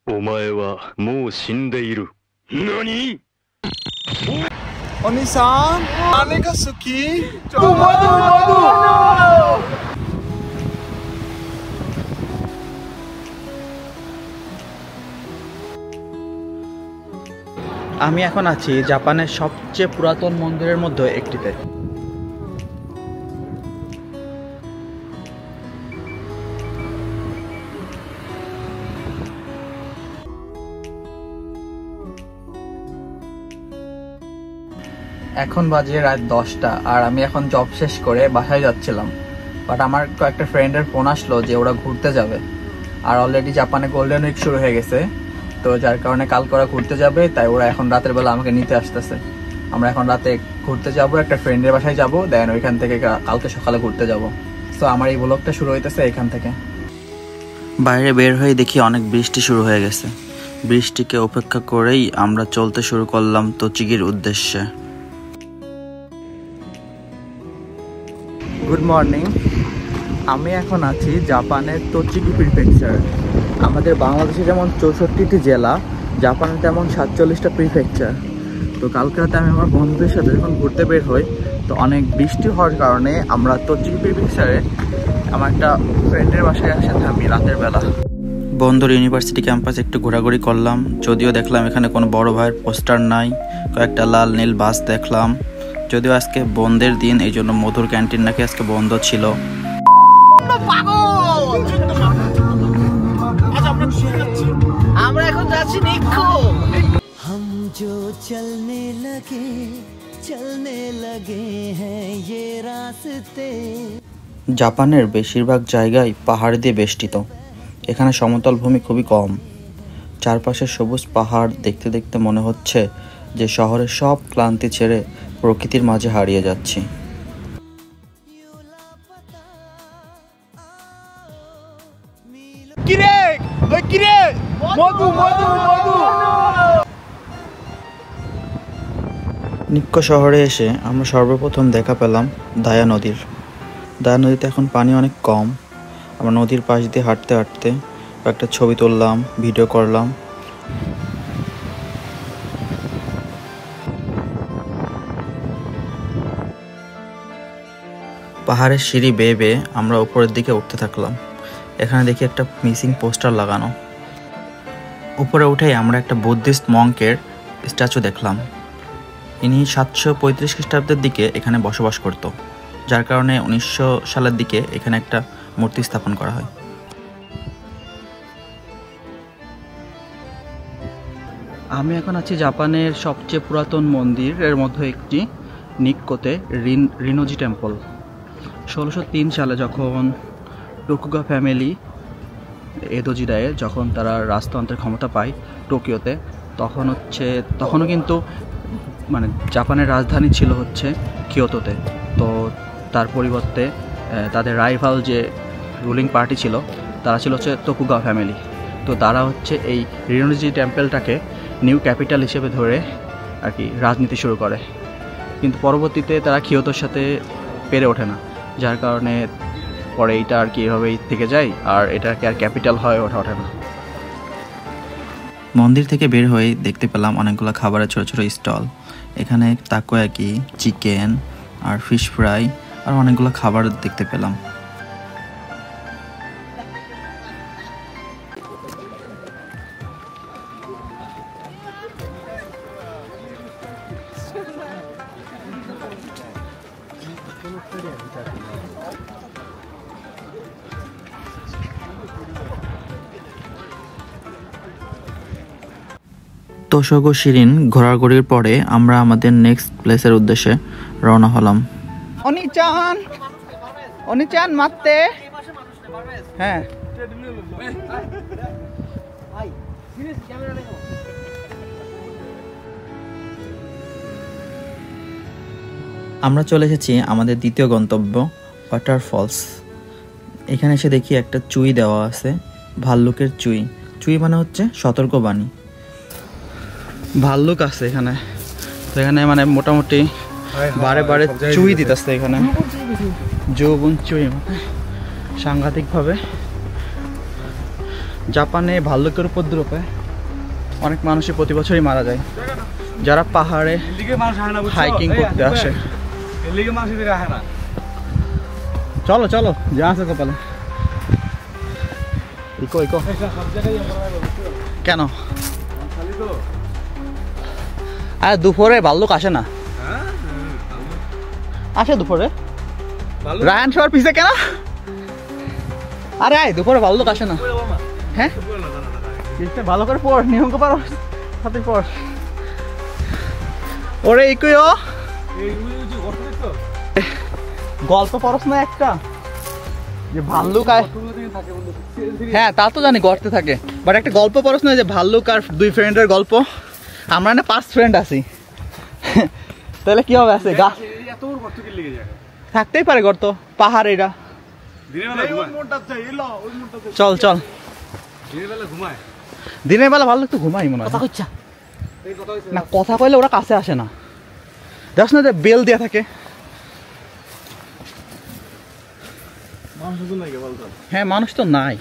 お前はもう死んでいる。何？ Oni-san, ane ka suki? Madu! আমি এখন আছি জাপানের সবচেয়ে পুরাতন মন্দিরের মধ্যে একটিতে। এখন বাজে রাত 10টা আর আমি এখন জব শেষ করে বাসায় যাচ্ছিলাম, বাট আমার কয়েকটা ফ্রেন্ডের ফোন আসলো যে ওরা ঘুরতে যাবে, আর অলরেডি জাপানে গোল্ডেন উইক শুরু হয়ে গেছে, তো যার কারণে কালকে ওরা ঘুরতে যাবে, তাই ওরা এখন রাতের বেলা আমাকে নিতে আসতেছে। আমরা এখন রাতে ঘুরতে যাব, একটা ফ্রেন্ডের বাসায় যাব, দেন ওইখান থেকে কালকে সকালে ঘুরতে যাব। সো আমার এই ব্লগটা শুরু হইতেছে এখান থেকে। বাইরে বের হয়ে দেখি অনেক বৃষ্টি শুরু হয়ে গেছে। বৃষ্টিকে উপেক্ষা করেই আমরা চলতে শুরু করলাম তোচিগির উদ্দেশ্যে। গুড মর্নিং, আমি এখন আছি জাপানের তোচিগি প্রিফেকচার। আমাদের বাংলাদেশে যেমন 64টি জেলা, জাপানে তেমন 47টা প্রিফেকচার। তো কালকে রাতে আমি আমার বন্ধুদের সাথে যখন ঘুরতে বের হই, তো অনেক বৃষ্টি হওয়ার কারণে আমরা তোচিগি প্রিফেকচারে আমার একটা ফ্রেন্ডের বাসায় আসে থামি রাতের বেলা। বন্দর ইউনিভার্সিটি ক্যাম্পাস একটু ঘোরাঘুরি করলাম, যদিও দেখলাম এখানে কোনো বড় ভাইয়ের পোস্টার নাই। কয়েকটা লাল নীল বাস দেখলাম, যদিও আজকে বন্ধের দিন, এই জন্য মধুর ক্যান্টিন নাকি আজকে বন্ধ ছিল। আমরা এখন যাচ্ছি নিকো। हम जो चलने लगे हैं ये रास्ते। জাপানের বেশিরভাগ জায়গায় পাহাড় দিয়ে বেষ্টিত। এখানে সমতল ভূমি খুবই কম। চারপাশে সবুজ পাহাড় দেখতে দেখতে মনে হচ্ছে যে শহরের সব ক্লান্তি ছেড়ে প্রকৃতির মাঝে হারিয়ে যাচ্ছি। নিক্কো শহরে এসে আমরা সর্বপ্রথম দেখা পেলাম দায়া নদীর। দায়া নদীতে এখন পানি অনেক কম। আমরা নদীর পাশ দিয়ে হাঁটতে হাঁটতে একটা ছবি তুললাম, ভিডিও করলাম। পাহাড়ের সিঁড়ি বেয়ে বেয়ে আমরা উপরের দিকে উঠতে থাকলাম। এখানে দেখি একটা মিসিং পোস্টার লাগানো। উপরে উঠেই আমরা একটা বুদ্ধিস্ট মঙ্কের স্ট্যাচু দেখলাম। ইনি 735 খ্রিস্টাব্দের দিকে এখানে বসবাস করত, যার কারণে 1900 সালের দিকে এখানে একটা মূর্তি স্থাপন করা হয়। আমি এখন আছি জাপানের সবচেয়ে পুরাতন মন্দিরের মধ্যে একটি, নিক্কোতে রিনোজি টেম্পল। 1603 সালে যখন টোকুগা ফ্যামিলি এদো জিদায়ে যখন তারা রাজতন্ত্রের ক্ষমতা পায় টোকিওতে, তখনও কিন্তু মানে জাপানের রাজধানী ছিল হচ্ছে কিয়োটোতে। তো তার পরিবর্তে তাদের রাইভাল যে রুলিং পার্টি ছিল তারা ছিল হচ্ছে তোকুগা ফ্যামিলি। তো তারা হচ্ছে এই রিনোজি টেম্পলটাকে নিউ ক্যাপিটাল হিসেবে ধরে আর কি রাজনীতি শুরু করে, কিন্তু পরবর্তীতে তারা কিয়োটোর সাথে পেরে ওঠে না, যার কারণে পরে এইটা আর কি এভাবেই থেকে যায়, আর এটাকে আর ক্যাপিটাল হয়ে ওঠে না। মন্দির থেকে বের হয়ে দেখতে পেলাম অনেকগুলো খাবারের ছোট ছোট স্টল। এখানে তাকোয়াকি, চিকেন আর ফিশ ফ্রাই আর অনেকগুলো খাবার দেখতে পেলাম। তোশোগো শিরিন ঘোরাঘুরির পরে আমরা আমাদের নেক্সট প্লেসের উদ্দেশ্যে রওনা হলাম। অনিচান মারতে হ্যাঁ আমরা চলে এসেছি আমাদের দ্বিতীয় গন্তব্য ওয়াটারফলস। এখানে এসে দেখি একটা চুই দেওয়া আছে, ভাল্লুকের চুই। চুই মানে হচ্ছে সতর্কবাণী। ভাল্লুক আছে এখানে, তো এখানে মানে মোটামুটি বারে বারে চুই দিতেছে এখানে, যৌবন চুই সাংঘাতিকভাবে জাপানে ভাল্লুকের উপদ্রবে অনেক মানুষই প্রতি বছরই মারা যায় যারা পাহাড়ে হাইকিং করতে আসে। চলো চলো যা আছে কপালে। ইকো ইকো কেন? আরে দুপুরে ভাল্লুক আসে না? আসে দুপুরে। রায়ান শহর পিছে কেন? আরে আয় দুপুরে ভাল্লুক আসে না? হ্যাঁ ভালো করে পড়, নিয়ম পারো সাথে পড়। ওরে ইকুই ও গল্প পড়স না একটা যে ভাল্লুক আয়? হ্যাঁ তা তো জানি গর্তে থাকে, বাট একটা গল্প পড়স না যে ভাল্লুক আর দুই ফ্রেন্ডের গল্প? আমরা না 5 ফ্রেন্ড আছি। তাহলে কি হবে? আছে গা থাকতেই পারে গর্ত, পাহাড় এটা। চল চল দিনের বেলা ভাল্লুক তো ঘুমাই মনে হয় না। কথা কইলে ওরা কাছে আসে না, দেখ না বেল দেয়া থাকে। হ্যাঁ মানুষ তো নাই।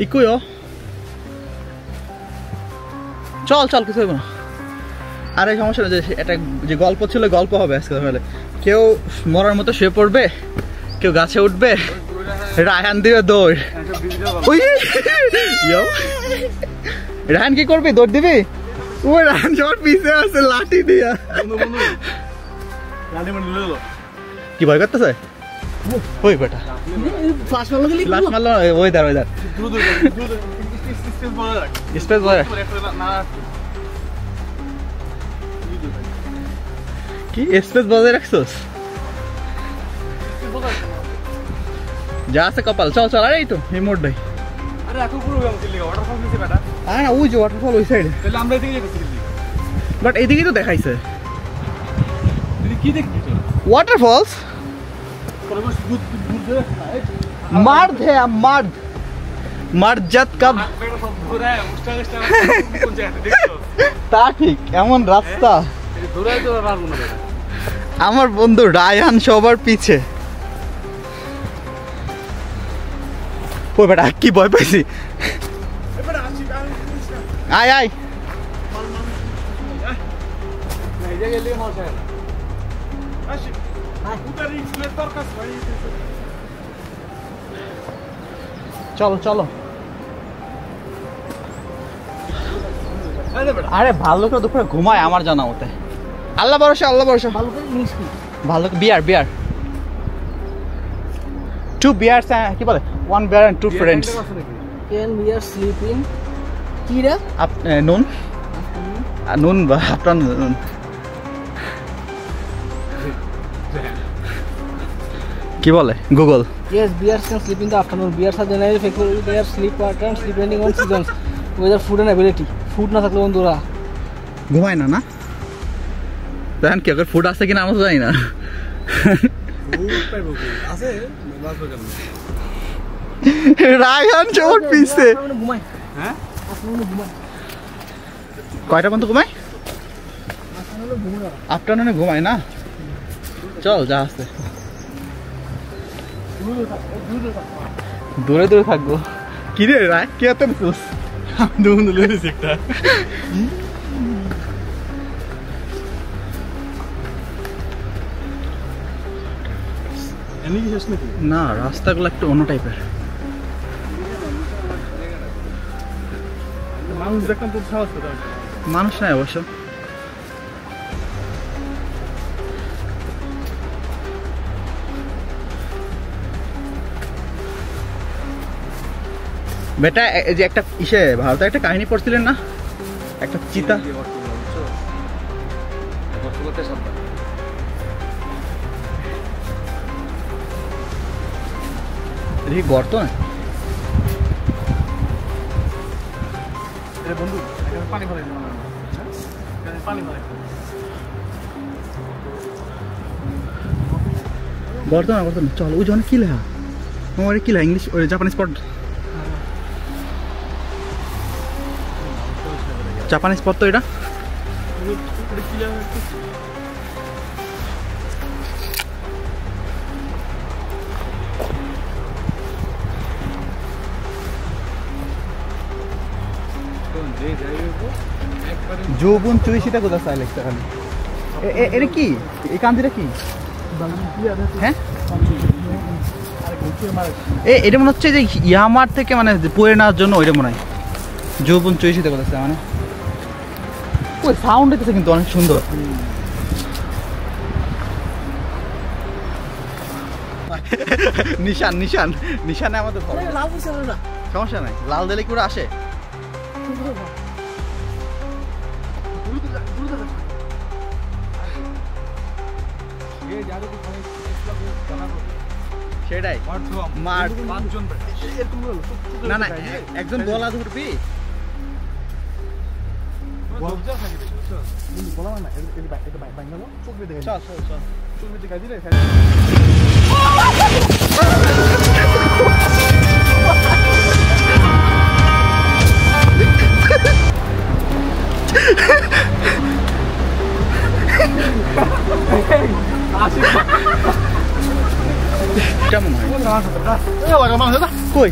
ইকুই চল চল কিছু না। আর এই সমস্যা যে এটা যে গল্প ছিল গল্প হবে আজকে। তাহলে কেউ মরার মতো শুয়ে পড়বে, কেউ গাছে উঠবে, রায়হান দিবে দৌড়। রায়হান কি করবি? দৌড় দিবি? ওই রায়হান সবার পিছে আছে লাঠি দিয়া। কি ভয় করতেছে? ওই বেটা ফ্লাশ মারলো। ওই দার স্পেস বয় কি স্পেস বজায় রাখছোস? যা আছে কপাল। চল চল। আরে এই তো এই মোড়টাই। আরে ওই যে ওয়াটারফল ওই সাইডে। বাট এইদিকেই তো দেখাইছে ওয়াটারফলস। मर्द है मर्द मर्जत कब তা ঠিক এমন রাস্তা। আমার বন্ধু রায়হান সবার পিছে। ওই বেটা কি ভয় পাইছি। আয় আয় চলো চলো। আরে ভালো করে দুপুরে ঘুমায় আমার জানা মতে। আল্লাহ ভরসা আল্লাহ ভরসা। ভালো বিয়ার বিয়ার 2 বিয়ার্স কি বলে 1 বিয়ার and 2 friends. Can we are sleeping? কি রে? নুন নুন বা আপনার নুন। কি বলে Google? Yes, bears can sleep in the afternoon. Bears are generally faithful to their sleep patterns depending on seasons, weather, food and ability. Food না থাকলে বন্ধুরা ঘুমায় না। না দেখেন কি আগে ফুড আছে কিনা আমরা তো জানি না। রায়হান চোট পিছে ঘুমায়। হ্যাঁ কয়টা পর্যন্ত ঘুমায়? আফটারনুনে ঘুমায় না। চল যা আছে দূরে দূরে থাকবো। কি রে রায় কি এত দিস? একটা না রাস্তাগুলো একটু অন্য টাইপের। মানুষ নাই অবশ্য। বেটা এই যে একটা ইসে ভারতে একটা কাহিনী পড়ছিলেন না, একটা চিতা গর্ত না গর্ত না গর্ত না। চল ওই জন্য কি লেখা আমার কি লেখা ইংলিশ ওই জাপানিজ স্পট। জাপানিজ স্পট তো এটা। যৌবন চুইশিটা কোথা চাই লেখতে খালি এটা কি এই কান্দিটা কি হ্যাঁ এটা মনে হচ্ছে যে ইয়ামার থেকে মানে পরে নেওয়ার জন্য ওইটা মনে হয় যৌবন চুইশিতে কোথা চাই মানে ওই সাউন্ড হইতেছে কিন্তু অনেক সুন্দর নিশান নিশান নিশানে আমাদের সমস্যা নাই লাল দিলে কি ওরা আসে সেটাই না না একজন গলা ধরবি কেমন হয় কই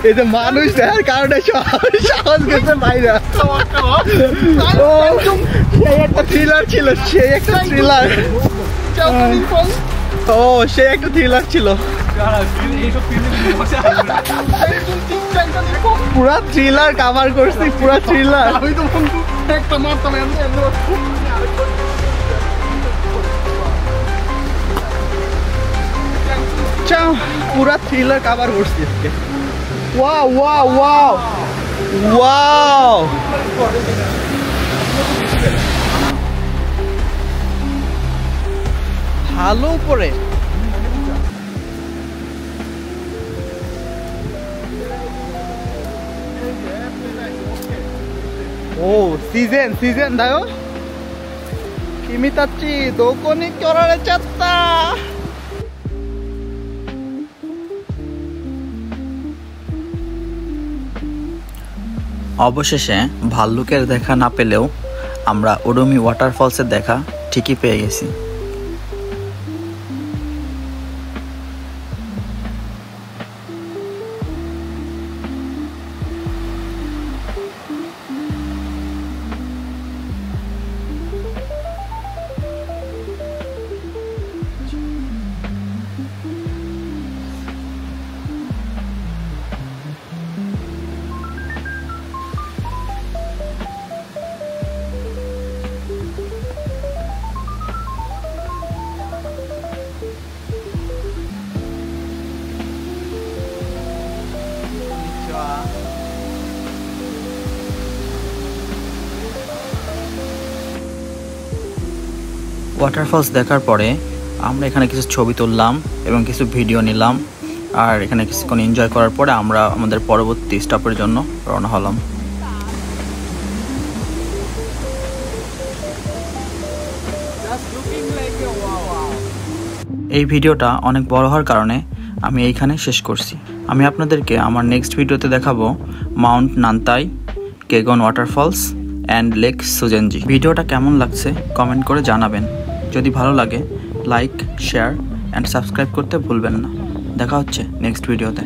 এই যে মানুষ দেখার কারণে সাহস গেছে বাইরে একটা থ্রিলার ছিল সেই একটা থ্রিলার ও সে একটা থ্রিলার ছিল পুরা থ্রিলার কভার করছি পুরা থ্রিলার আমি তো একটা মারতাম পুরা থ্রিলার কভার করছি আজকে ওয়াও ওয়াও ওয়াও ওয়াও ভালো উপরে 오 시즌 다요? 키미타치 도코니 껴라레쳤다 অবশেষে ভাল্লুকের দেখা না পেলেও আমরা উডুমি ওয়াটারফলসের দেখা ঠিকই পেয়ে গেছি ওয়াটারফলস দেখার পরে আমরা এখানে কিছু ছবি তুললাম এবং কিছু ভিডিও নিলাম আর এখানে কিছুক্ষণ এনজয় করার পরে আমরা আমাদের পরবর্তী স্টপের জন্য রওনা হলাম এই ভিডিওটা অনেক বড় হওয়ার কারণে আমি এইখানে শেষ করছি আমি আপনাদেরকে আমার নেক্সট ভিডিওতে দেখাবো মাউন্ট নান্তাই কেগন ওয়াটারফলস অ্যান্ড লেক সুজেনজি ভিডিওটা কেমন লাগছে কমেন্ট করে জানাবেন যদি ভালো লাগে লাইক শেয়ার অ্যান্ড সাবস্ক্রাইব করতে ভুলবেন না দেখা হচ্ছে নেক্সট ভিডিওতে